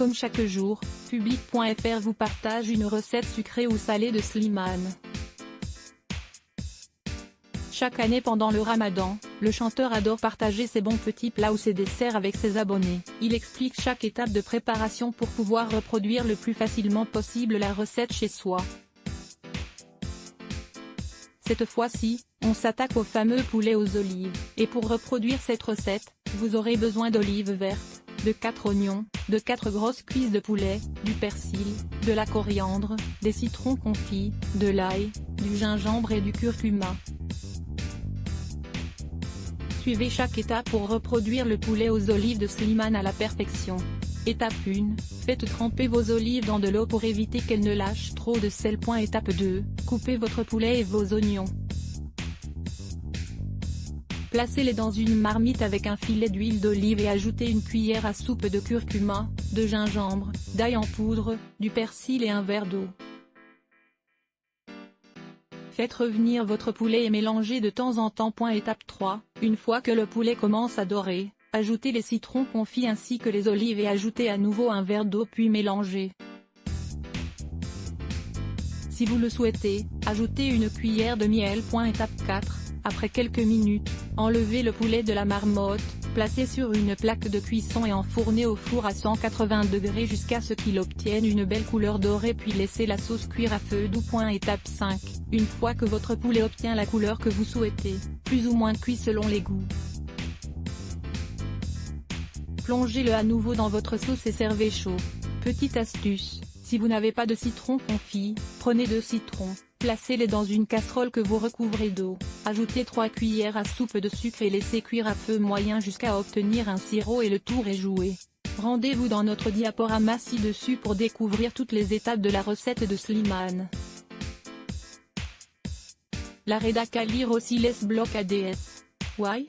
Comme chaque jour, Public.fr vous partage une recette sucrée ou salée de Slimane. Chaque année pendant le Ramadan, le chanteur adore partager ses bons petits plats ou ses desserts avec ses abonnés. Il explique chaque étape de préparation pour pouvoir reproduire le plus facilement possible la recette chez soi. Cette fois-ci, on s'attaque au fameux poulet aux olives, et pour reproduire cette recette, vous aurez besoin d'olives vertes, de 4 oignons, de 4 grosses cuisses de poulet, du persil, de la coriandre, des citrons confits, de l'ail, du gingembre et du curcuma. Suivez chaque étape pour reproduire le poulet aux olives de Slimane à la perfection. Étape 1, faites tremper vos olives dans de l'eau pour éviter qu'elles ne lâchent trop de sel. Étape 2, coupez votre poulet et vos oignons. Placez-les dans une marmite avec un filet d'huile d'olive et ajoutez une cuillère à soupe de curcuma, de gingembre, d'ail en poudre, du persil et un verre d'eau. Faites revenir votre poulet et mélangez de temps en temps. Étape 3, une fois que le poulet commence à dorer, ajoutez les citrons confits ainsi que les olives et ajoutez à nouveau un verre d'eau puis mélangez. Si vous le souhaitez, ajoutez une cuillère de miel. Étape 4, après quelques minutes, enlevez le poulet de la marmotte, placez sur une plaque de cuisson et enfournez au four à 180 degrés jusqu'à ce qu'il obtienne une belle couleur dorée puis laissez la sauce cuire à feu doux. Étape 5, une fois que votre poulet obtient la couleur que vous souhaitez, plus ou moins cuit selon les goûts, plongez-le à nouveau dans votre sauce et servez chaud. Petite astuce, si vous n'avez pas de citron confit, prenez 2 citrons, placez-les dans une casserole que vous recouvrez d'eau, ajoutez 3 cuillères à soupe de sucre et laissez cuire à feu moyen jusqu'à obtenir un sirop et le tour est joué. Rendez-vous dans notre diaporama ci-dessus pour découvrir toutes les étapes de la recette de Slimane. La rédac à lire aussi les blocs ADS. Why?